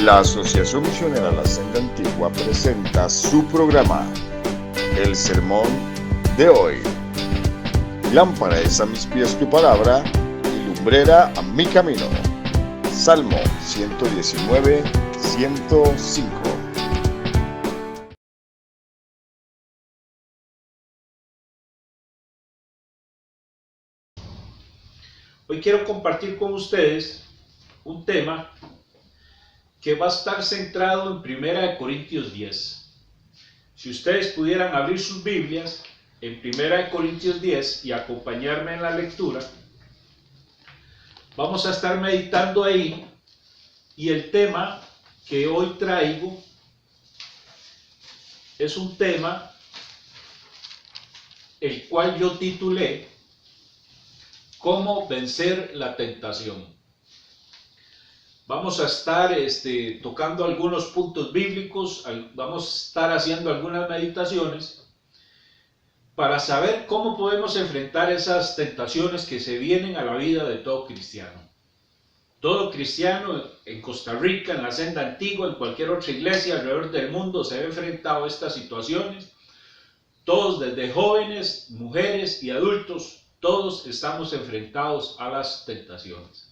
La Asociación Misionera La Senda Antigua presenta su programa, El Sermón de Hoy. Lámpara es a mis pies tu palabra y lumbrera a mi camino. Salmo 119, 105. Hoy quiero compartir con ustedes un tema que va a estar centrado en 1 Corintios 10. Si ustedes pudieran abrir sus Biblias en 1 Corintios 10 y acompañarme en la lectura, vamos a estar meditando ahí, y el tema que hoy traigo es un tema el cual yo titulé ¿Cómo vencer la tentación? Vamos a estar tocando algunos puntos bíblicos, vamos a estar haciendo algunas meditaciones para saber cómo podemos enfrentar esas tentaciones que se vienen a la vida de todo cristiano. Todo cristiano en Costa Rica, en la Senda Antigua, en cualquier otra iglesia alrededor del mundo se ha enfrentado a estas situaciones. Todos, desde jóvenes, mujeres y adultos, todos estamos enfrentados a las tentaciones.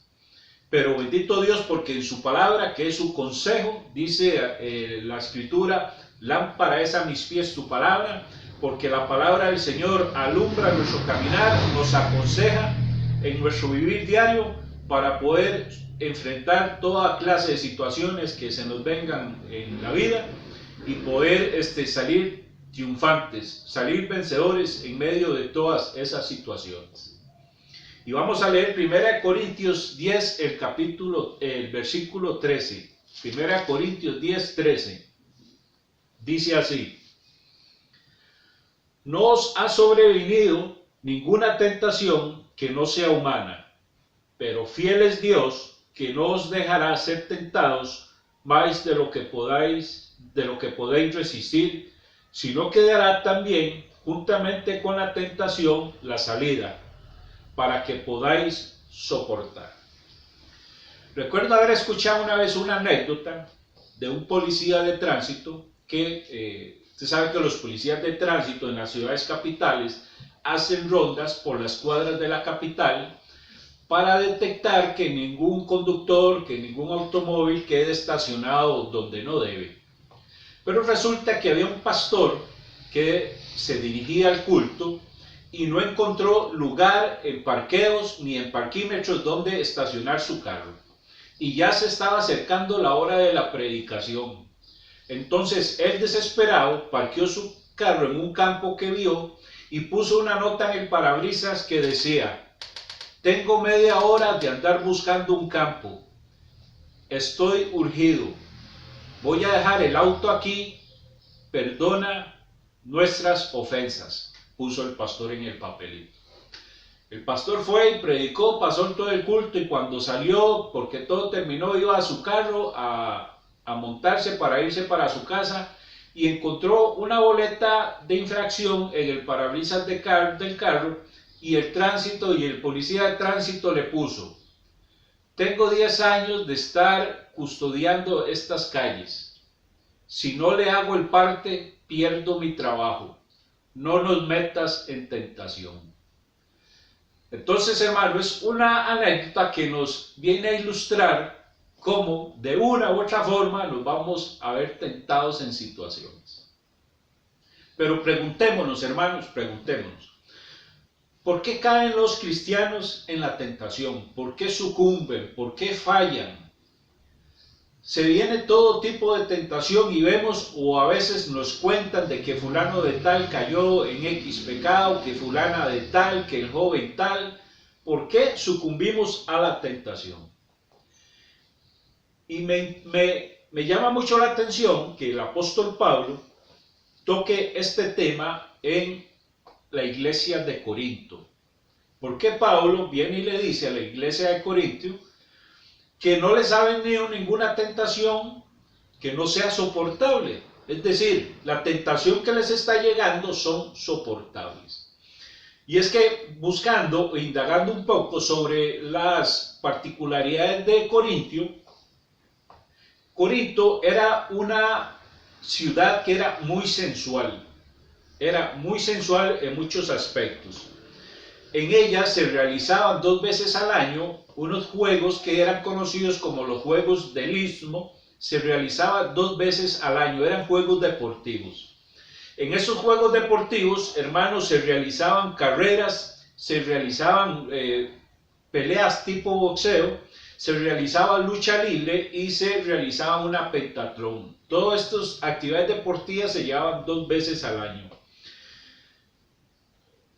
Pero bendito Dios, porque en su palabra, que es su consejo, dice la Escritura, lámpara es a mis pies tu palabra, porque la palabra del Señor alumbra nuestro caminar, nos aconseja en nuestro vivir diario para poder enfrentar toda clase de situaciones que se nos vengan en la vida y poder salir triunfantes, salir vencedores en medio de todas esas situaciones. Y vamos a leer 1 Corintios 10, el versículo 13. 1 Corintios 10, 13. Dice así: No os ha sobrevenido ninguna tentación que no sea humana, pero fiel es Dios, que no os dejará ser tentados más de lo que podéis resistir, sino que dará también, juntamente con la tentación, la salida, para que podáis soportar. Recuerdo haber escuchado una vez una anécdota de un policía de tránsito que, usted sabe que los policías de tránsito en las ciudades capitales hacen rondas por las cuadras de la capital para detectar que ningún conductor, que ningún automóvil quede estacionado donde no debe. Pero resulta que había un pastor que se dirigía al culto y no encontró lugar en parqueos ni en parquímetros donde estacionar su carro. Y ya se estaba acercando la hora de la predicación. Entonces él, desesperado, parqueó su carro en un campo que vio y puso una nota en el parabrisas que decía: tengo media hora de andar buscando un campo. Estoy urgido. Voy a dejar el auto aquí. Perdona nuestras ofensas. Puso el pastor en el papelito. El pastor fue y predicó, pasó todo el culto, y cuando salió, porque todo terminó, iba a su carro a montarse para irse para su casa y encontró una boleta de infracción en el parabrisas del carro, y el policía de tránsito le puso: tengo 10 años de estar custodiando estas calles. Si no le hago el parte, pierdo mi trabajo. No nos metas en tentación. Entonces, hermano, es una anécdota que nos viene a ilustrar cómo de una u otra forma nos vamos a ver tentados en situaciones. Pero preguntémonos, hermanos, ¿por qué caen los cristianos en la tentación? ¿Por qué sucumben? ¿Por qué fallan? Se viene todo tipo de tentación y vemos, o a veces nos cuentan, de que fulano de tal cayó en X pecado, que fulana de tal, que el joven tal. ¿Por qué sucumbimos a la tentación? Y me llama mucho la atención que el apóstol Pablo toque este tema en la iglesia de Corinto. Porque Pablo viene y le dice a la iglesia de Corinto que no les ha venido ninguna tentación que no sea soportable. Es decir, la tentación que les está llegando son soportables. Y es que buscando e indagando un poco sobre las particularidades de Corintio, Corinto era una ciudad que era muy sensual en muchos aspectos. En ella se realizaban 2 veces al año unos juegos que eran conocidos como los Juegos del Istmo. Se realizaban 2 veces al año, eran juegos deportivos. En esos juegos deportivos, hermanos, se realizaban carreras, se realizaban peleas tipo boxeo, se realizaba lucha libre y se realizaba una pentatlón. Todas estas actividades deportivas se llevaban 2 veces al año.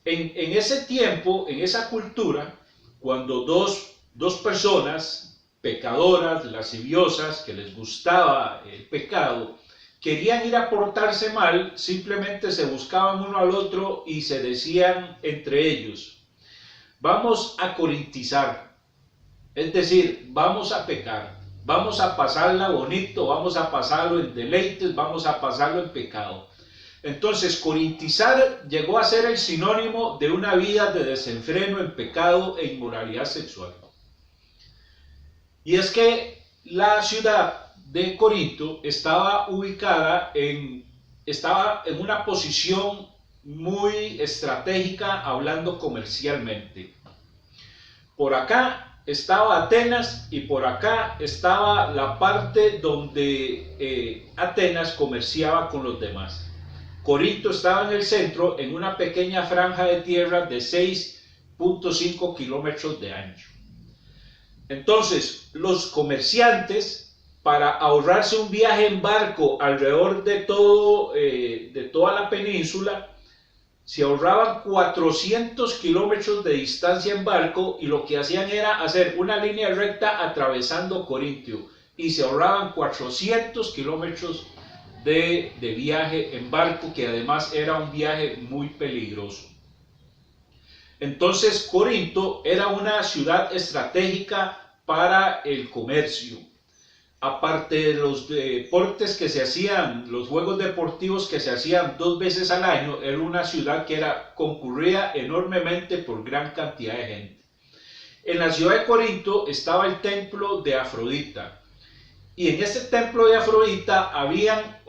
En ese tiempo, en esa cultura, cuando dos personas pecadoras, lasciviosas, que les gustaba el pecado, querían ir a portarse mal, simplemente se buscaban uno al otro y se decían entre ellos: vamos a corintizar, es decir, vamos a pecar, vamos a pasarla bonito, vamos a pasarlo en deleites, vamos a pasarlo en pecado. Entonces, corintizar llegó a ser el sinónimo de una vida de desenfreno en pecado e inmoralidad sexual. Y es que la ciudad de Corinto estaba ubicada estaba en una posición muy estratégica, hablando comercialmente. Por acá estaba Atenas y por acá estaba la parte donde Atenas comerciaba con los demás. Corinto estaba en el centro, en una pequeña franja de tierra de 6.5 kilómetros de ancho. Entonces, los comerciantes, para ahorrarse un viaje en barco alrededor de toda la península, se ahorraban 400 kilómetros de distancia en barco, y lo que hacían era hacer una línea recta atravesando Corinto, y se ahorraban 400 kilómetros de viaje en barco, que además era un viaje muy peligroso. Entonces, Corinto era una ciudad estratégica para el comercio. Aparte de los deportes que se hacían, los juegos deportivos que se hacían 2 veces al año, era una ciudad que concurrida enormemente por gran cantidad de gente. En la ciudad de Corinto estaba el templo de Afrodita. Y en ese templo de Afrodita habían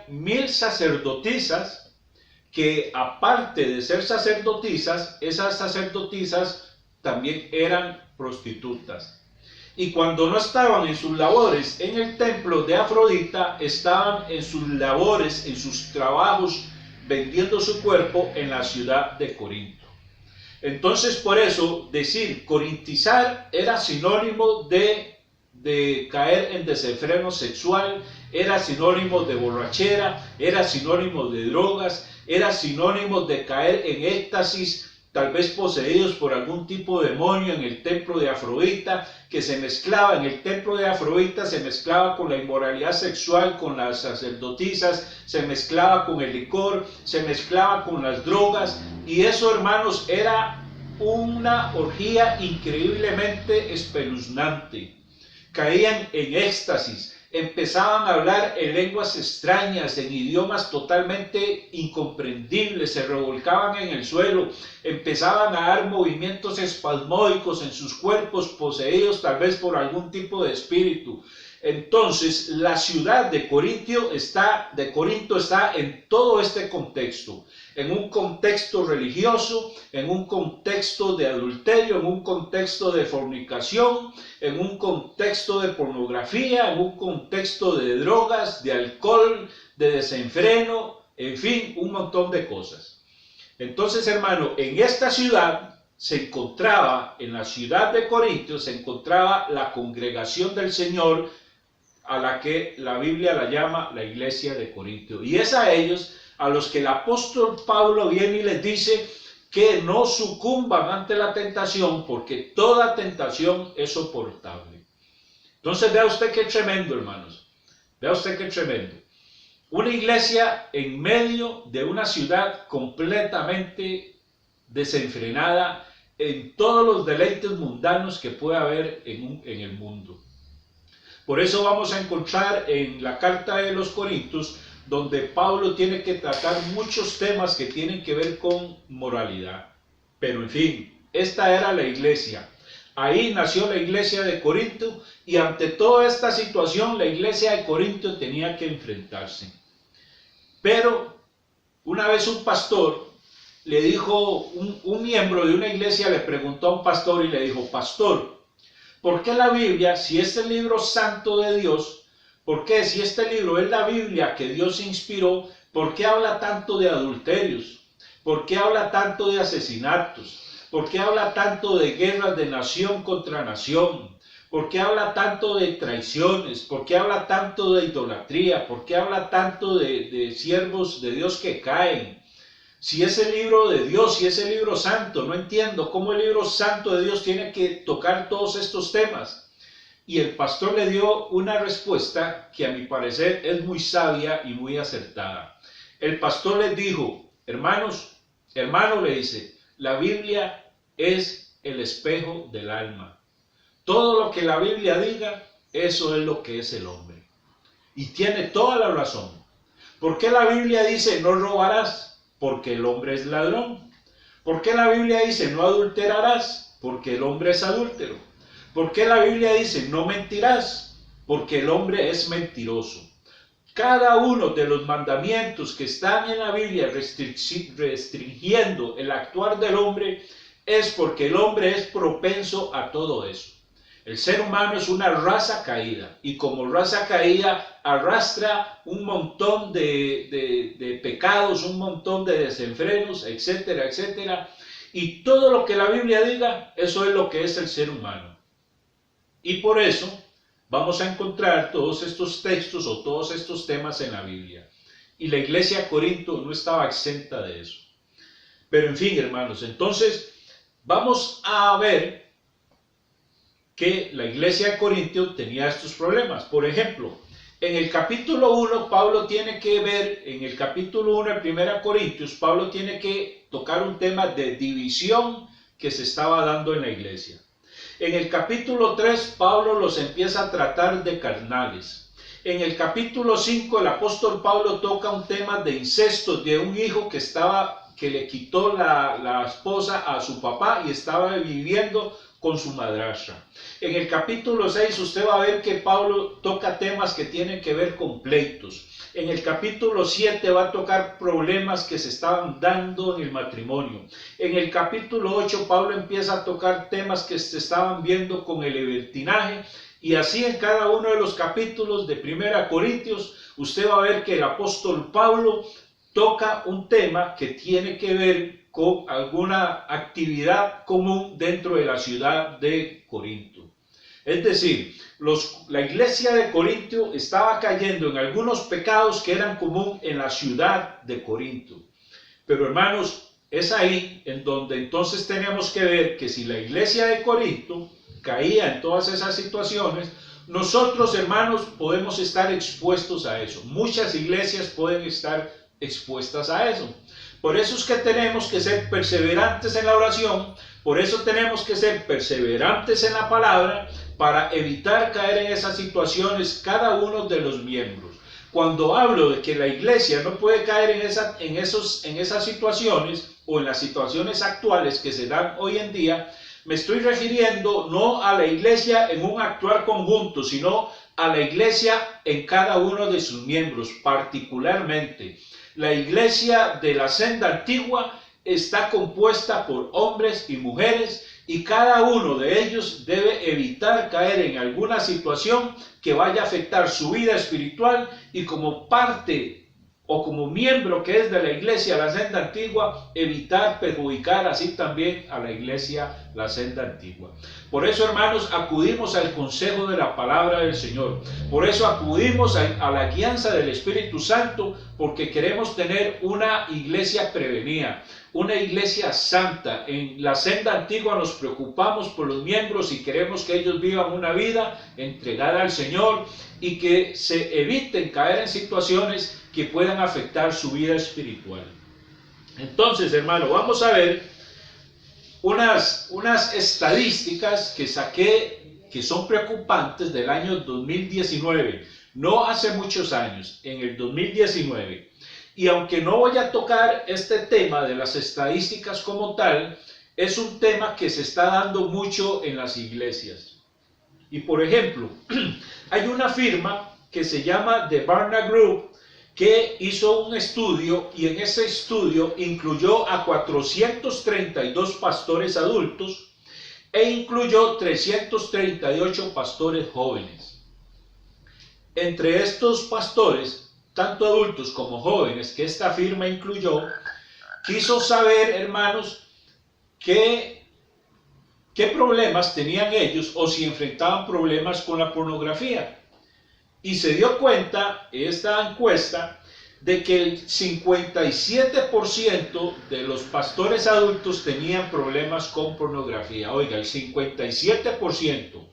1000 sacerdotisas, que aparte de ser sacerdotisas, esas sacerdotisas también eran prostitutas. Y cuando no estaban en sus labores en el templo de Afrodita, estaban en sus labores, en sus trabajos, vendiendo su cuerpo en la ciudad de Corinto. Entonces, por eso, decir corintizar era sinónimo de caer en desenfreno sexual, era sinónimo de borrachera, era sinónimo de drogas, era sinónimo de caer en éxtasis, tal vez poseídos por algún tipo de demonio en el templo de Afrodita, que se mezclaba en el templo de Afrodita, se mezclaba con la inmoralidad sexual, con las sacerdotisas, se mezclaba con el licor, se mezclaba con las drogas, y eso, hermanos, era una orgía increíblemente espeluznante. Caían en éxtasis, empezaban a hablar en lenguas extrañas, en idiomas totalmente incomprendibles, se revolcaban en el suelo, empezaban a dar movimientos espasmódicos en sus cuerpos, poseídos tal vez por algún tipo de espíritu. Entonces, la ciudad de Corinto está en todo este contexto, en un contexto religioso, en un contexto de adulterio, en un contexto de fornicación, en un contexto de pornografía, en un contexto de drogas, de alcohol, de desenfreno, en fin, un montón de cosas. Entonces, hermano, en esta ciudad en la ciudad de Corinto, se encontraba la congregación del Señor, a la que la Biblia la llama la iglesia de Corinto. Y es a ellos a los que el apóstol Pablo viene y les dice que no sucumban ante la tentación, porque toda tentación es soportable. Entonces, vea usted qué tremendo, hermanos. Vea usted qué tremendo. Una iglesia en medio de una ciudad completamente desenfrenada en todos los deleites mundanos que puede haber en el mundo. Por eso vamos a encontrar en la carta de los Corintios, donde Pablo tiene que tratar muchos temas que tienen que ver con moralidad. Pero en fin, esta era la iglesia. Ahí nació la iglesia de Corinto y ante toda esta situación la iglesia de Corinto tenía que enfrentarse. Pero una vez un pastor le dijo, un miembro de una iglesia le preguntó a un pastor y le dijo: pastor, ¿por qué la Biblia, si es el libro santo de Dios, por qué si este libro es la Biblia que Dios inspiró, por qué habla tanto de adulterios? ¿Por qué habla tanto de asesinatos? ¿Por qué habla tanto de guerras de nación contra nación? ¿Por qué habla tanto de traiciones? ¿Por qué habla tanto de idolatría? ¿Por qué habla tanto de siervos de Dios que caen? Si es el libro de Dios, si es el libro santo, no entiendo cómo el libro santo de Dios tiene que tocar todos estos temas. Y el pastor le dio una respuesta que a mi parecer es muy sabia y muy acertada. El pastor les dijo: hermano, le dice, la Biblia es el espejo del alma. Todo lo que la Biblia diga, eso es lo que es el hombre. Y tiene toda la razón. ¿Por qué la Biblia dice no robarás? Porque el hombre es ladrón. ¿Por qué la Biblia dice no adulterarás? Porque el hombre es adúltero. ¿Por qué la Biblia dice no mentirás? Porque el hombre es mentiroso. Cada uno de los mandamientos que están en la Biblia restringiendo el actuar del hombre es porque el hombre es propenso a todo eso. El ser humano es una raza caída y como raza caída arrastra un montón de pecados, un montón de desenfrenos, etcétera, etcétera. Y todo lo que la Biblia diga, eso es lo que es el ser humano. Y por eso vamos a encontrar todos estos textos o todos estos temas en la Biblia. Y la iglesia de Corinto no estaba exenta de eso. Pero en fin, hermanos, entonces vamos a ver que la iglesia de Corinto tenía estos problemas. Por ejemplo, en el capítulo 1, Pablo tiene que ver, en el capítulo 1 de 1 Corintios, Pablo tiene que tocar un tema de división que se estaba dando en la iglesia. En el capítulo 3, Pablo los empieza a tratar de carnales. En el capítulo 5, el apóstol Pablo toca un tema de incesto, de un hijo que le quitó la esposa a su papá y estaba viviendo con su madrastra. En el capítulo 6 usted va a ver que Pablo toca temas que tienen que ver con pleitos. En el capítulo 7 va a tocar problemas que se estaban dando en el matrimonio. En el capítulo 8 Pablo empieza a tocar temas que se estaban viendo con el libertinaje. Y así en cada uno de los capítulos de 1 Corintios usted va a ver que el apóstol Pablo toca un tema que tiene que ver con alguna actividad común dentro de la ciudad de Corinto. Es decir, la iglesia de Corinto estaba cayendo en algunos pecados que eran común en la ciudad de Corinto. Pero hermanos, es ahí en donde entonces tenemos que ver que si la iglesia de Corinto caía en todas esas situaciones, nosotros, hermanos, podemos estar expuestos a eso. Muchas iglesias pueden estar expuestas a eso. Por eso es que tenemos que ser perseverantes en la oración, por eso tenemos que ser perseverantes en la palabra, para evitar caer en esas situaciones cada uno de los miembros. Cuando hablo de que la iglesia no puede caer en esas situaciones o en las situaciones actuales que se dan hoy en día, me estoy refiriendo no a la iglesia en un actuar conjunto, sino a la iglesia en cada uno de sus miembros, particularmente. La iglesia de la senda antigua está compuesta por hombres y mujeres y cada uno de ellos debe evitar caer en alguna situación que vaya a afectar su vida espiritual y como parte o como miembro que es de la iglesia la senda antigua, evitar perjudicar así también a la iglesia la senda antigua. Por eso, hermanos, acudimos al consejo de la palabra del Señor. Por eso acudimos a la guianza del Espíritu Santo, porque queremos tener una iglesia prevenida, una iglesia santa. En la senda antigua nos preocupamos por los miembros y queremos que ellos vivan una vida entregada al Señor y que se eviten caer en situaciones que puedan afectar su vida espiritual. Entonces, hermano, vamos a ver unas estadísticas que saqué que son preocupantes del año 2019, no hace muchos años, en el 2019. Y aunque no voy a tocar este tema de las estadísticas como tal, es un tema que se está dando mucho en las iglesias. Y por ejemplo, hay una firma que se llama The Barna Group que hizo un estudio, y en ese estudio incluyó a 432 pastores adultos e incluyó 338 pastores jóvenes. Entre estos pastores, tanto adultos como jóvenes, que esta firma incluyó, quiso saber, hermanos, qué problemas tenían ellos o si enfrentaban problemas con la pornografía. Y se dio cuenta, esta encuesta, de que el 57% de los pastores adultos tenían problemas con pornografía. Oiga, el 57%.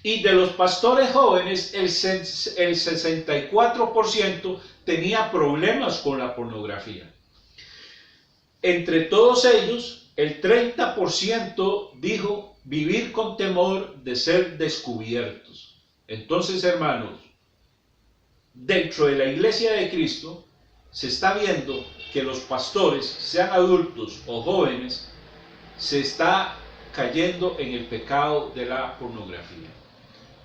Y de los pastores jóvenes, el 64% tenía problemas con la pornografía. Entre todos ellos, el 30% dijo vivir con temor de ser descubiertos. Entonces, hermanos, dentro de la iglesia de Cristo se está viendo que los pastores, sean adultos o jóvenes, se está cayendo en el pecado de la pornografía.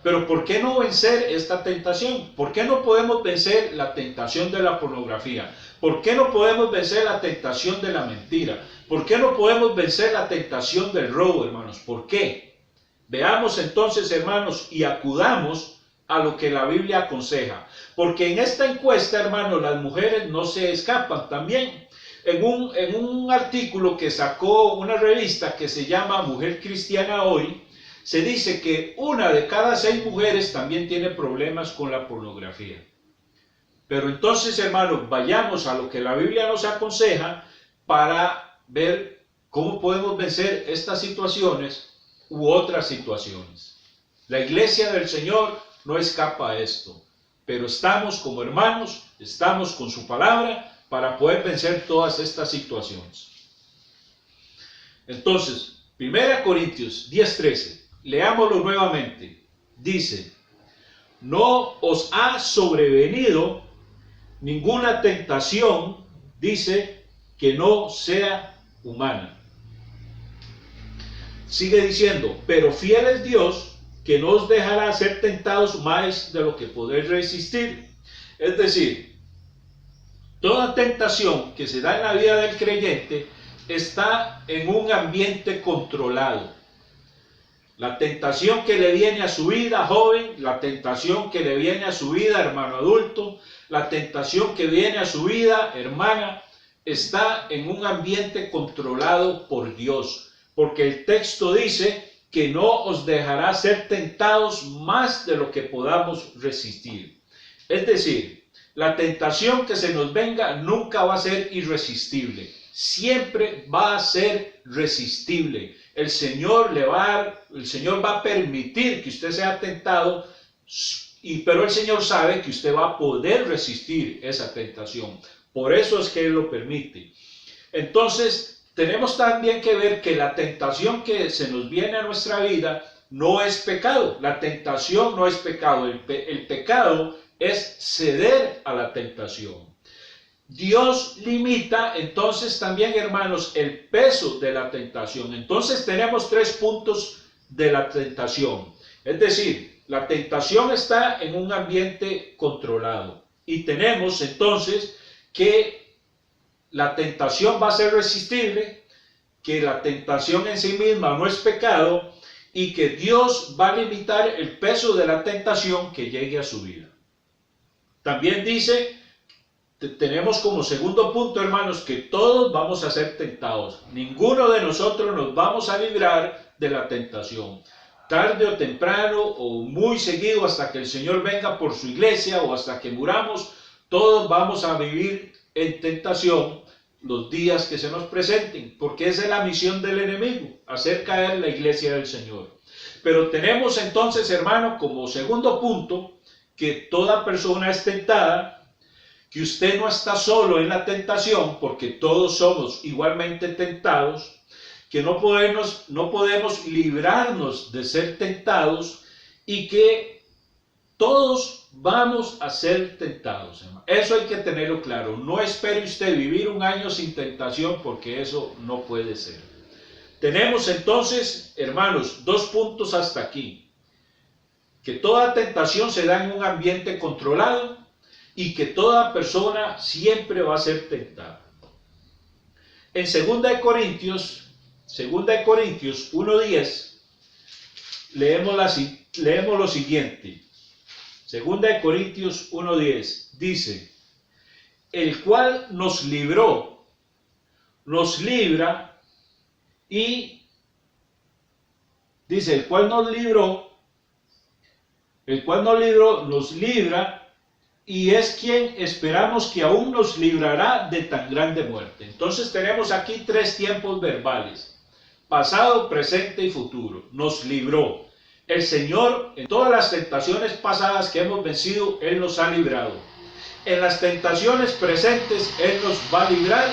Pero ¿por qué no vencer esta tentación? ¿Por qué no podemos vencer la tentación de la pornografía? ¿Por qué no podemos vencer la tentación de la mentira? ¿Por qué no podemos vencer la tentación del robo, hermanos? ¿Por qué? Veamos entonces, hermanos, y acudamos a lo que la Biblia aconseja. Porque en esta encuesta, hermanos, las mujeres no se escapan también. En un artículo que sacó una revista que se llama Mujer Cristiana Hoy, se dice que 1 de cada 6 mujeres también tiene problemas con la pornografía. Pero entonces, hermanos, vayamos a lo que la Biblia nos aconseja para ver cómo podemos vencer estas situaciones u otras situaciones. La iglesia del Señor no escapa a esto, pero estamos como hermanos, estamos con su palabra para poder vencer todas estas situaciones. Entonces, 1 Corintios 10:13, leámoslo nuevamente. Dice: no os ha sobrevenido ninguna tentación, dice, que no sea humana. Sigue diciendo: pero fiel es Dios, que no os dejará ser tentados más de lo que podéis resistir. Es decir, toda tentación que se da en la vida del creyente está en un ambiente controlado. La tentación que le viene a su vida, joven, la tentación que le viene a su vida, hermano adulto, la tentación que viene a su vida, hermana, está en un ambiente controlado por Dios. Porque el texto dice que no os dejará ser tentados más de lo que podamos resistir. Es decir, la tentación que se nos venga nunca va a ser irresistible. Siempre va a ser resistible. El Señor va a permitir que usted sea tentado, pero el Señor sabe que usted va a poder resistir esa tentación. Por eso es que Él lo permite. Entonces, tenemos también que ver que la tentación que se nos viene a nuestra vida no es pecado. La tentación no es pecado. El pecado es ceder a la tentación. Dios limita entonces también, hermanos, el peso de la tentación. Entonces tenemos 3 puntos de la tentación. Es decir, la tentación está en un ambiente controlado. Y tenemos entonces que la tentación va a ser resistible, que la tentación en sí misma no es pecado y que Dios va a limitar el peso de la tentación que llegue a su vida. También dice, tenemos como segundo punto, hermanos, que todos vamos a ser tentados. Ninguno de nosotros nos vamos a librar de la tentación. Tarde o temprano o muy seguido hasta que el Señor venga por su iglesia o hasta que muramos, todos vamos a vivir en tentación los días que se nos presenten, porque esa es la misión del enemigo, hacer caer la iglesia del Señor. Pero tenemos entonces, hermano, como segundo punto, que toda persona es tentada, que usted no está solo en la tentación, porque todos somos igualmente tentados, que no podemos librarnos de ser tentados y que todos vamos a ser tentados, hermano. Eso hay que tenerlo claro. No espere usted vivir un año sin tentación, porque eso no puede ser. Tenemos entonces, hermanos, 2 puntos hasta aquí. Que toda tentación se da en un ambiente controlado y que toda persona siempre va a ser tentada. En 2 Corintios 1:10 leemos lo siguiente. 2 Corintios 1:10 dice: el cual nos libró, nos libra y dice, el cual nos libró, nos libra y es quien esperamos que aún nos librará de tan grande muerte. Entonces tenemos aquí 3 tiempos verbales: pasado, presente y futuro. Nos libró. El Señor, en todas las tentaciones pasadas que hemos vencido, Él nos ha librado. En las tentaciones presentes, Él nos va a librar,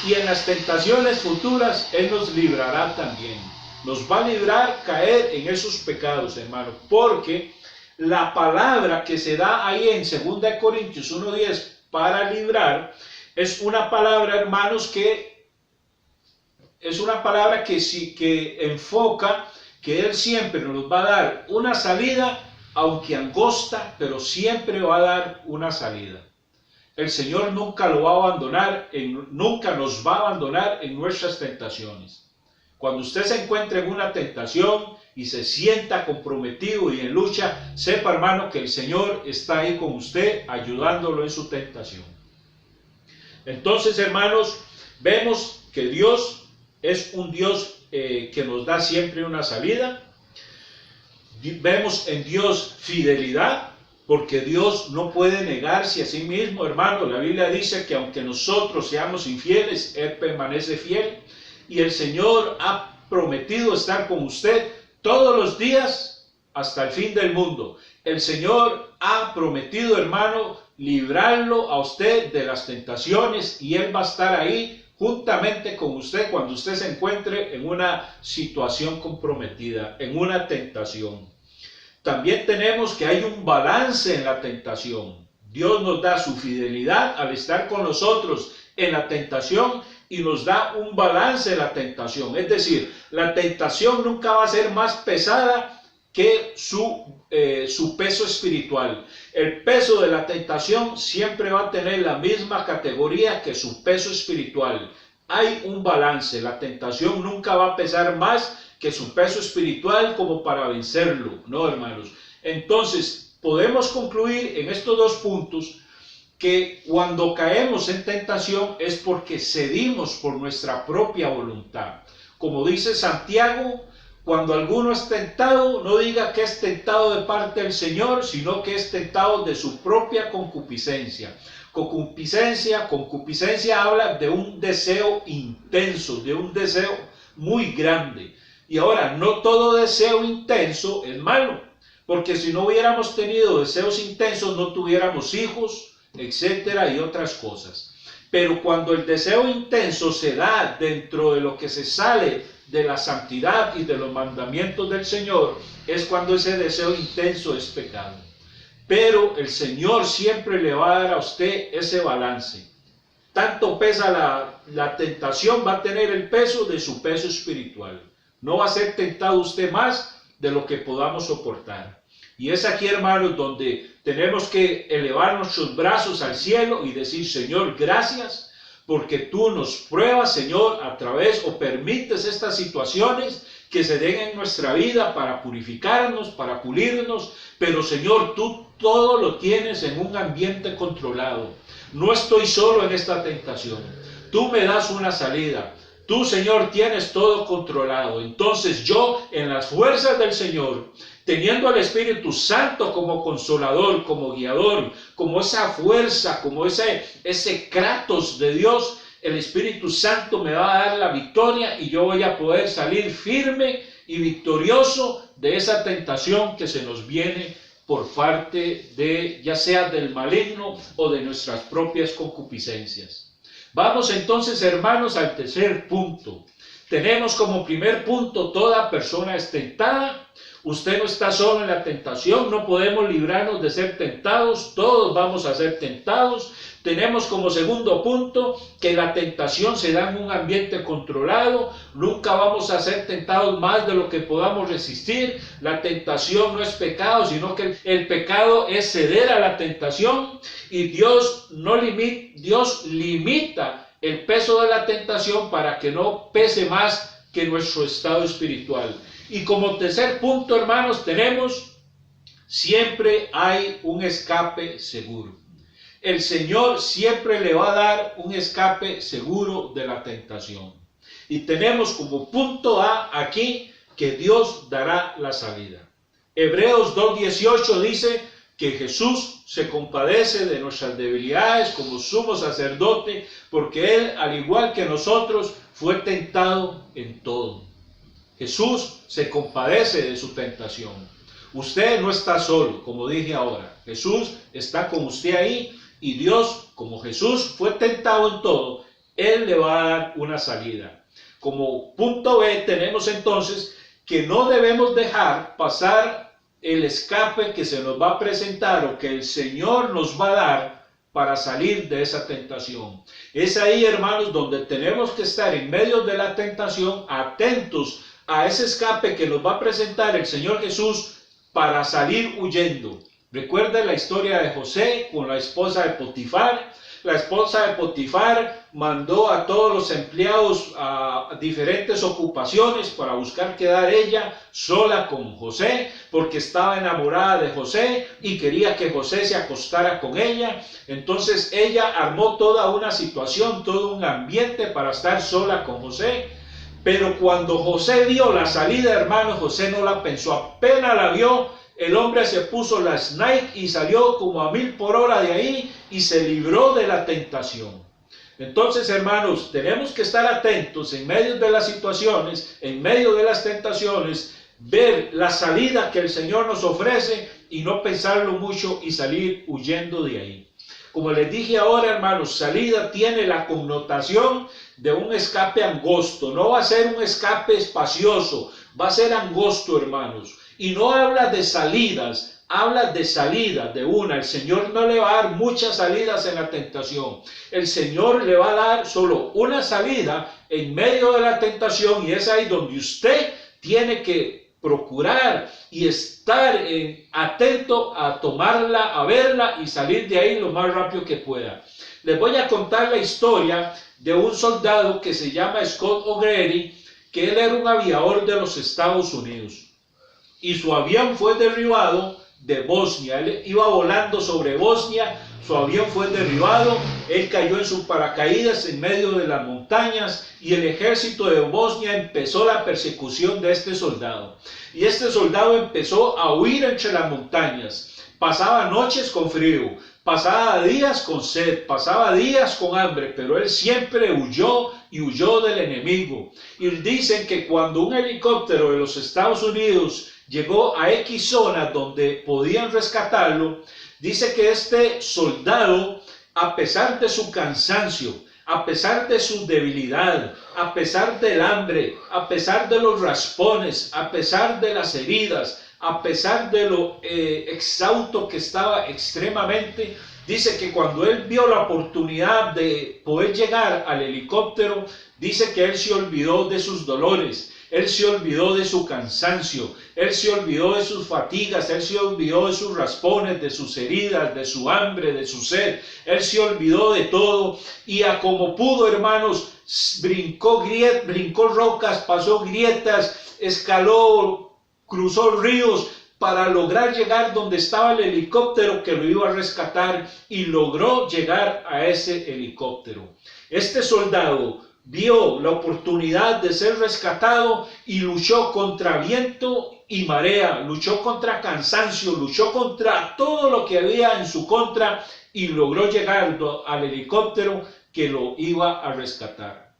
y en las tentaciones futuras, Él nos librará también. Nos va a librar caer en esos pecados, hermano, porque la palabra que se da ahí en 2 Corintios 1:10 para librar es una palabra, hermanos, que es una palabra que enfoca que Él siempre nos va a dar una salida, aunque angosta, pero siempre va a dar una salida. El Señor nunca lo va a abandonar, nunca nos va a abandonar en nuestras tentaciones. Cuando usted se encuentre en una tentación y se sienta comprometido y en lucha, sepa, hermano, que el Señor está ahí con usted, ayudándolo en su tentación. Entonces, hermanos, vemos que Dios es un Dios que nos da siempre una salida. Vemos en Dios fidelidad, porque Dios no puede negarse a sí mismo, hermano. La Biblia dice que aunque nosotros seamos infieles, Él permanece fiel. Y el Señor ha prometido estar con usted todos los días hasta el fin del mundo. El Señor ha prometido, hermano, librarlo a usted de las tentaciones, y Él va a estar ahí juntamente con usted cuando usted se encuentre en una situación comprometida, en una tentación. También tenemos que hay un balance en la tentación. Dios nos da su fidelidad al estar con nosotros en la tentación y nos da un balance en la tentación. Es decir, la tentación nunca va a ser más pesada que su peso espiritual. El peso de la tentación siempre va a tener la misma categoría que su peso espiritual. Hay un balance. La tentación nunca va a pesar más que su peso espiritual como para vencerlo, ¿no, hermanos? Entonces, podemos concluir en estos 2 puntos que cuando caemos en tentación es porque cedimos por nuestra propia voluntad. Como dice Santiago, cuando alguno es tentado, no diga que es tentado de parte del Señor, sino que es tentado de su propia concupiscencia. Concupiscencia habla de un deseo intenso, de un deseo muy grande. Y ahora, no todo deseo intenso es malo, porque si no hubiéramos tenido deseos intensos, no tuviéramos hijos, etcétera, y otras cosas. Pero cuando el deseo intenso se da dentro de lo que se sale de la santidad y de los mandamientos del Señor, es cuando ese deseo intenso es pecado. Pero el Señor siempre le va a dar a usted ese balance. Tanto pesa la tentación, va a tener el peso de su peso espiritual. No va a ser tentado usted más de lo que podamos soportar. Y es aquí, hermanos, donde tenemos que elevar nuestros brazos al cielo y decir: Señor, gracias, porque tú nos pruebas, Señor, a través o permites estas situaciones que se den en nuestra vida para purificarnos, para pulirnos. Pero, Señor, tú todo lo tienes en un ambiente controlado. No estoy solo en esta tentación. Tú me das una salida. Tú, Señor, tienes todo controlado. Entonces yo, en las fuerzas del Señor, teniendo al Espíritu Santo como consolador, como guiador, como esa fuerza, como ese kratos de Dios, el Espíritu Santo me va a dar la victoria y yo voy a poder salir firme y victorioso de esa tentación que se nos viene por parte de, ya sea del maligno o de nuestras propias concupiscencias. Vamos entonces, hermanos, al tercer punto. Tenemos como primer punto: toda persona es tentada. Usted no está solo en la tentación, no podemos librarnos de ser tentados, todos vamos a ser tentados. Tenemos como segundo punto que la tentación se da en un ambiente controlado, nunca vamos a ser tentados más de lo que podamos resistir. La tentación no es pecado, sino que el pecado es ceder a la tentación, y Dios limita el peso de la tentación para que no pese más que nuestro estado espiritual. Y como tercer punto, hermanos, tenemos: siempre hay un escape seguro. El Señor siempre le va a dar un escape seguro de la tentación. Y tenemos como punto A aquí que Dios dará la salida. Hebreos 2:18 dice que Jesús se compadece de nuestras debilidades como sumo sacerdote, porque Él, al igual que nosotros, fue tentado en todo. Jesús se compadece de su tentación. Usted no está solo, como dije ahora. Jesús está con usted ahí, y Dios, como Jesús fue tentado en todo, Él le va a dar una salida. Como punto B tenemos entonces que no debemos dejar pasar el escape que se nos va a presentar o que el Señor nos va a dar para salir de esa tentación. Es ahí, hermanos, donde tenemos que estar en medio de la tentación, atentos a ese escape que nos va a presentar el Señor Jesús para salir huyendo. Recuerda la historia de José con la esposa de Potifar. La esposa de Potifar mandó a todos los empleados a diferentes ocupaciones para buscar quedar ella sola con José, porque estaba enamorada de José y quería que José se acostara con ella. Entonces ella armó toda una situación, todo un ambiente para estar sola con José. Pero cuando José vio la salida, hermanos, José no la pensó. Apenas la vio, el hombre se puso las Nike y salió como a 1000 por hora de ahí y se libró de la tentación. Entonces, hermanos, tenemos que estar atentos en medio de las situaciones, en medio de las tentaciones, ver la salida que el Señor nos ofrece y no pensarlo mucho y salir huyendo de ahí. Como les dije ahora, hermanos, salida tiene la connotación de un escape angosto. No va a ser un escape espacioso, va a ser angosto, hermanos. Y no habla de salidas, habla de salida, de una. El Señor no le va a dar muchas salidas en la tentación. El Señor le va a dar solo una salida en medio de la tentación, y es ahí donde usted tiene que procurar y estar atento a tomarla, a verla y salir de ahí lo más rápido que pueda. Les voy a contar la historia de un soldado que se llama Scott O'Grady, que él era un aviador de los Estados Unidos. Y su avión fue derribado de Bosnia. Él iba volando sobre Bosnia, su avión fue derribado, él cayó en su paracaídas en medio de las montañas, y el ejército de Bosnia empezó la persecución de este soldado. Y este soldado empezó a huir entre las montañas. Pasaba noches con frío, pasaba días con sed, pasaba días con hambre, pero él siempre huyó y huyó del enemigo. Y dicen que cuando un helicóptero de los Estados Unidos llegó a X zona donde podían rescatarlo, dice que este soldado, a pesar de su cansancio, a pesar de su debilidad, a pesar del hambre, a pesar de los raspones, a pesar de las heridas, a pesar de lo exhausto que estaba extremadamente, dice que cuando él vio la oportunidad de poder llegar al helicóptero, dice que él se olvidó de sus dolores, él se olvidó de su cansancio, él se olvidó de sus fatigas, él se olvidó de sus raspones, de sus heridas, de su hambre, de su sed, él se olvidó de todo, y a como pudo, hermanos, brincó rocas, pasó grietas, escaló, cruzó ríos para lograr llegar donde estaba el helicóptero que lo iba a rescatar, y logró llegar a ese helicóptero. Este soldado vio la oportunidad de ser rescatado y luchó contra viento y marea, luchó contra cansancio, luchó contra todo lo que había en su contra, y logró llegar al helicóptero que lo iba a rescatar.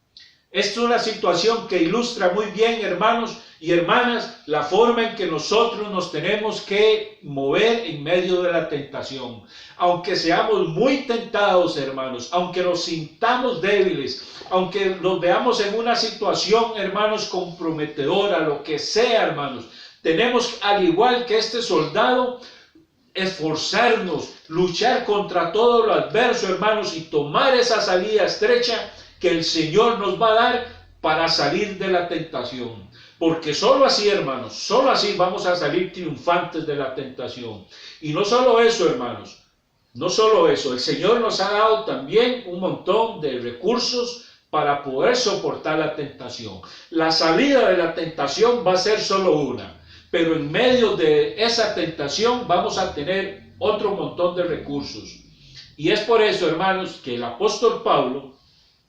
Esta es una situación que ilustra muy bien, hermanos y hermanas, la forma en que nosotros nos tenemos que mover en medio de la tentación. Aunque seamos muy tentados, hermanos, aunque nos sintamos débiles, aunque nos veamos en una situación, hermanos, comprometedora, lo que sea, hermanos, Tenemos, al igual que este soldado, esforzarnos, luchar contra todo lo adverso, hermanos, y tomar esa salida estrecha que el Señor nos va a dar para salir de la tentación. Porque solo así, hermanos, solo así vamos a salir triunfantes de la tentación. Y no solo eso, hermanos, no solo eso, el Señor nos ha dado también un montón de recursos para poder soportar la tentación. La salida de la tentación va a ser solo una, pero en medio de esa tentación vamos a tener otro montón de recursos. Y es por eso, hermanos, que el apóstol Pablo,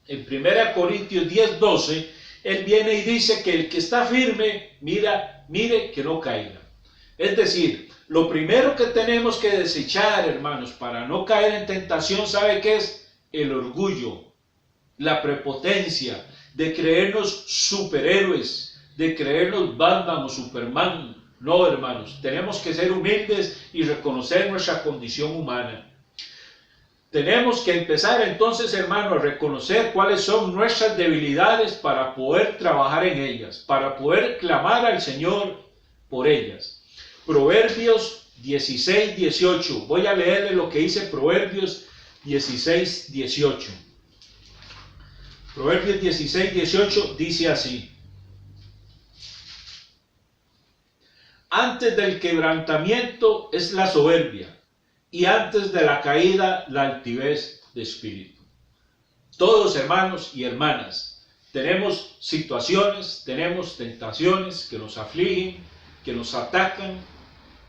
en 1 Corintios 10:12, él viene y dice que el que está firme, mire que no caiga. Es decir, lo primero que tenemos que desechar, hermanos, para no caer en tentación, ¿sabe qué es? El orgullo, la prepotencia, de creernos superhéroes, de creernos Batman o Superman. No, hermanos, tenemos que ser humildes y reconocer nuestra condición humana. Tenemos que empezar entonces, hermano, a reconocer cuáles son nuestras debilidades para poder trabajar en ellas, para poder clamar al Señor por ellas. Proverbios 16:18. Voy a leerle lo que dice Proverbios 16:18. Proverbios 16:18 dice así: antes del quebrantamiento es la soberbia, y antes de la caída la altivez de espíritu. Todos, hermanos y hermanas, tenemos situaciones, tenemos tentaciones que nos afligen, que nos atacan,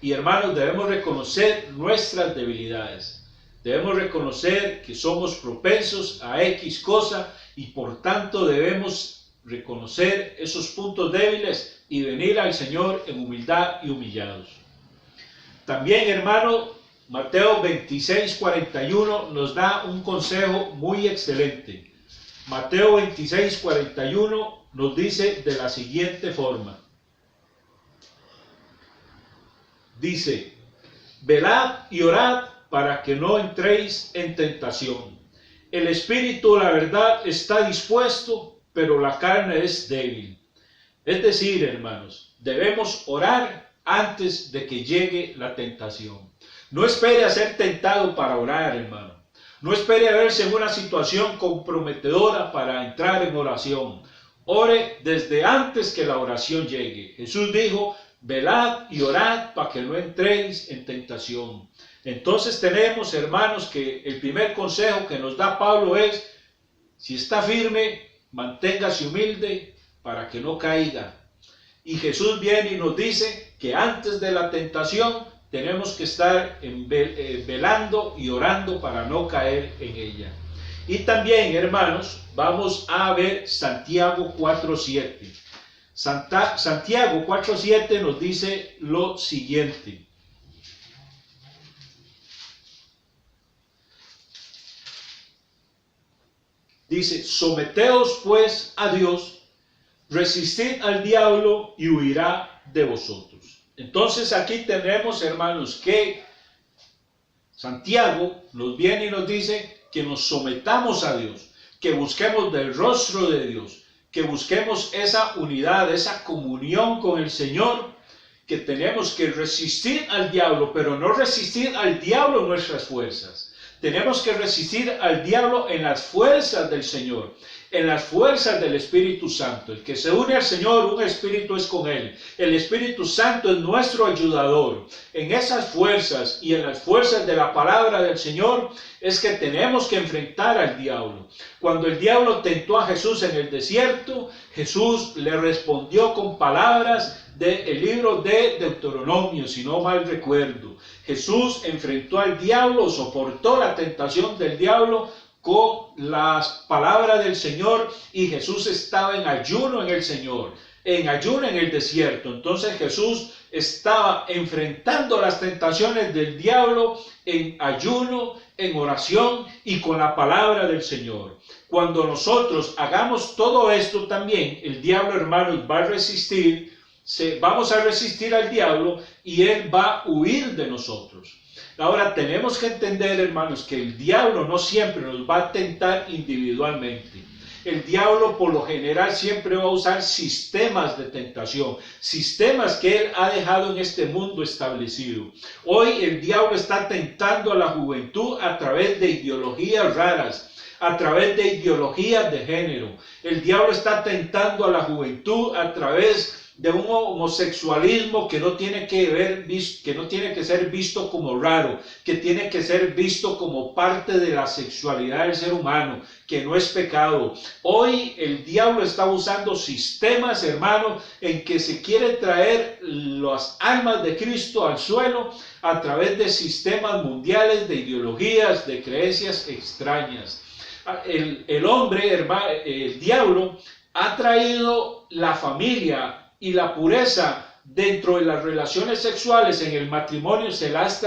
y hermanos, debemos reconocer nuestras debilidades. Debemos reconocer que somos propensos a X cosa y por tanto debemos reconocer esos puntos débiles y venir al Señor en humildad y humillados. También, hermano, Mateo 26:41 nos da un consejo muy excelente. Mateo 26:41 nos dice de la siguiente forma. Dice: velad y orad para que no entréis en tentación. El espíritu, la verdad, está dispuesto, pero la carne es débil. Es decir, hermanos, debemos orar antes de que llegue la tentación. No espere a ser tentado para orar, hermano. No espere a verse en una situación comprometedora para entrar en oración. Ore desde antes que la oración llegue. Jesús dijo: velad y orad para que no entréis en tentación. Entonces tenemos, hermanos, que el primer consejo que nos da Pablo es: si está firme, manténgase humilde para que no caiga. Y Jesús viene y nos dice que antes de la tentación tenemos que estar velando y orando para no caer en ella. Y también, hermanos, vamos a ver Santiago 4:7. Santiago 4:7 nos dice lo siguiente. Dice: someteos pues a Dios, resistid al diablo y huirá de vosotros. Entonces aquí tenemos, hermanos, que Santiago nos viene y nos dice que nos sometamos a Dios, que busquemos del rostro de Dios, que busquemos esa unidad, esa comunión con el Señor, que tenemos que resistir al diablo, pero no resistir al diablo en nuestras fuerzas. Tenemos que resistir al diablo en las fuerzas del Señor, en las fuerzas del Espíritu Santo. El que se une al Señor, un espíritu es con Él. El Espíritu Santo es nuestro ayudador. En esas fuerzas y en las fuerzas de la palabra del Señor es que tenemos que enfrentar al diablo. Cuando el diablo tentó a Jesús en el desierto, Jesús le respondió con palabras del libro de Deuteronomio, si no mal recuerdo. Jesús enfrentó al diablo, soportó la tentación del diablo con las palabras del Señor, y Jesús estaba en ayuno en el Señor, en ayuno en el desierto. Entonces Jesús estaba enfrentando las tentaciones del diablo en ayuno, en oración y con la palabra del Señor. Cuando nosotros hagamos todo esto también, el diablo, hermanos, va a resistir. Vamos a resistir al diablo y él va a huir de nosotros. Ahora tenemos que entender, hermanos, que el diablo no siempre nos va a tentar individualmente. El diablo por lo general siempre va a usar sistemas de tentación, sistemas que él ha dejado en este mundo establecido. Hoy el diablo está tentando a la juventud a través de ideologías raras, a través de ideologías de género. El diablo está tentando a la juventud a través de un homosexualismo que no tiene que ser visto como raro, que tiene que ser visto como parte de la sexualidad del ser humano, que no es pecado. Hoy el diablo está usando sistemas, hermanos, en que se quiere traer las almas de Cristo al suelo a través de sistemas mundiales, de ideologías, de creencias extrañas. El hombre, el diablo, ha traído la familia y la pureza dentro de las relaciones sexuales en el matrimonio, se las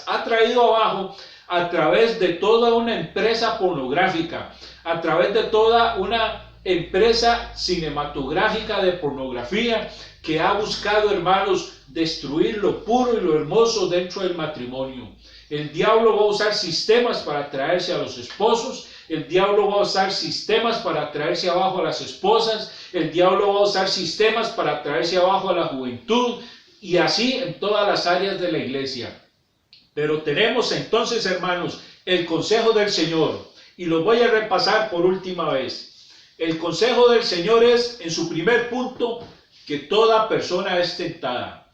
ha traído abajo a través de toda una empresa pornográfica, a través de toda una empresa cinematográfica de pornografía que ha buscado, hermanos, destruir lo puro y lo hermoso dentro del matrimonio. El diablo va a usar sistemas para traerse a los esposos. El diablo va a usar sistemas para traerse abajo a las esposas. El diablo va a usar sistemas para traerse abajo a la juventud. Y así en todas las áreas de la iglesia. Pero tenemos entonces, hermanos, el consejo del Señor. Y lo voy a repasar por última vez. El consejo del Señor es, en su primer punto, que toda persona es tentada.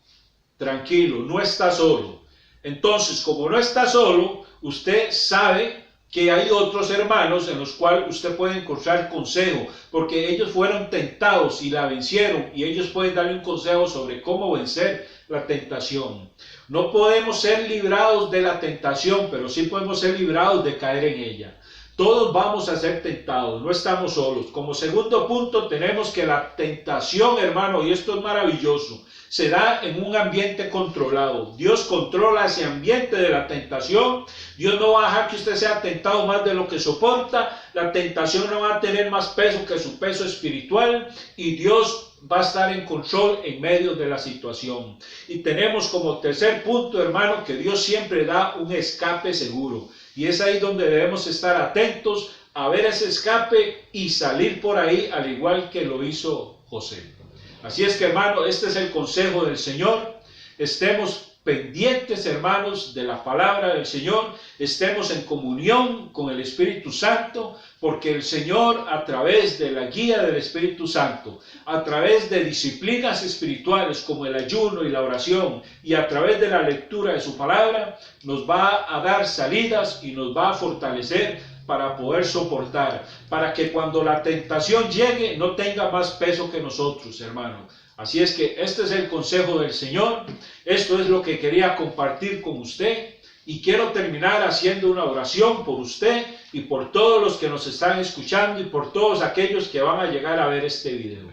Tranquilo, no está solo. Entonces, como no está solo, usted sabe que hay otros hermanos en los cuales usted puede encontrar consejo, porque ellos fueron tentados y la vencieron, y ellos pueden darle un consejo sobre cómo vencer la tentación. No podemos ser librados de la tentación, pero sí podemos ser librados de caer en ella. Todos vamos a ser tentados, no estamos solos. Como segundo punto tenemos que la tentación, hermano, y esto es maravilloso, se da en un ambiente controlado. Dios controla ese ambiente de la tentación. Dios no va a dejar que usted sea tentado más de lo que soporta. La tentación no va a tener más peso que su peso espiritual. Y Dios va a estar en control en medio de la situación. Y tenemos como tercer punto, hermano, que Dios siempre da un escape seguro. Y es ahí donde debemos estar atentos a ver ese escape y salir por ahí al igual que lo hizo José. Así es que, hermano, este es el consejo del Señor. Estemos pendientes, hermanos, de la palabra del Señor. Estemos en comunión con el Espíritu Santo, porque el Señor, a través de la guía del Espíritu Santo, a través de disciplinas espirituales como el ayuno y la oración, y a través de la lectura de su palabra, nos va a dar salidas y nos va a fortalecer para poder soportar, para que cuando la tentación llegue no tenga más peso que nosotros, hermano. Así es que este es el consejo del Señor. Esto es lo que quería compartir con usted, y quiero terminar haciendo una oración por usted y por todos los que nos están escuchando y por todos aquellos que van a llegar a ver este video.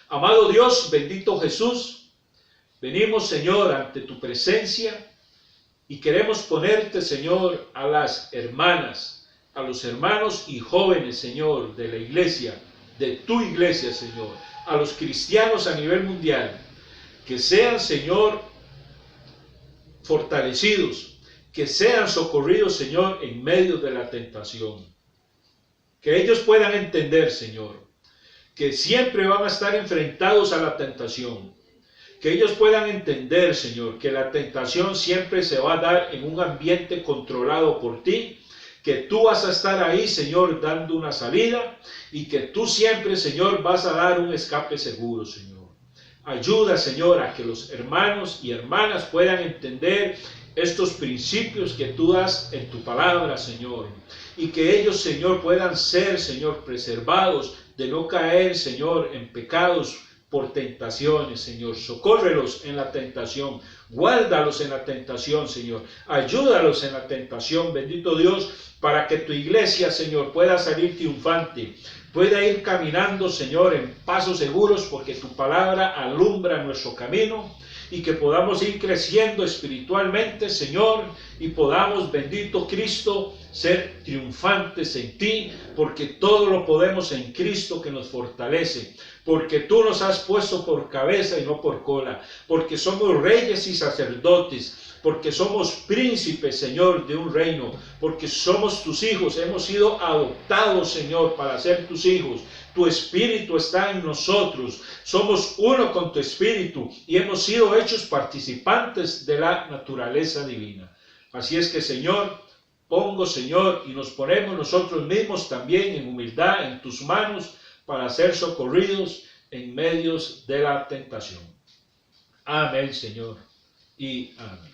Amado Dios, bendito Jesús, venimos, Señor, ante tu presencia. Y queremos ponerte, Señor, a las hermanas, a los hermanos y jóvenes, Señor, de la iglesia, de tu iglesia, Señor, a los cristianos a nivel mundial, que sean, Señor, fortalecidos, que sean socorridos, Señor, en medio de la tentación. Que ellos puedan entender, Señor, que siempre van a estar enfrentados a la tentación. Que ellos puedan entender, Señor, que la tentación siempre se va a dar en un ambiente controlado por ti, que tú vas a estar ahí, Señor, dando una salida, y que tú siempre, Señor, vas a dar un escape seguro, Señor. Ayuda, Señor, a que los hermanos y hermanas puedan entender estos principios que tú das en tu palabra, Señor, y que ellos, Señor, puedan ser, Señor, preservados de no caer, Señor, en pecados por tentaciones, Señor. Socórrelos en la tentación, guárdalos en la tentación, Señor. Ayúdalos en la tentación, bendito Dios, para que tu iglesia, Señor, pueda salir triunfante, pueda ir caminando, Señor, en pasos seguros, porque tu palabra alumbra nuestro camino, y que podamos ir creciendo espiritualmente, Señor, y podamos, bendito Cristo, ser triunfantes en ti, porque todo lo podemos en Cristo que nos fortalece, porque tú nos has puesto por cabeza y no por cola, porque somos reyes y sacerdotes, porque somos príncipes, Señor, de un reino, porque somos tus hijos, hemos sido adoptados, Señor, para ser tus hijos. Tu espíritu está en nosotros, somos uno con tu espíritu y hemos sido hechos participantes de la naturaleza divina. Así es que, Señor, Señor, y nos ponemos nosotros mismos también en humildad en tus manos para ser socorridos en medio de la tentación. Amén, Señor, y amén.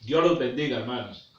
Dios los bendiga, hermanos.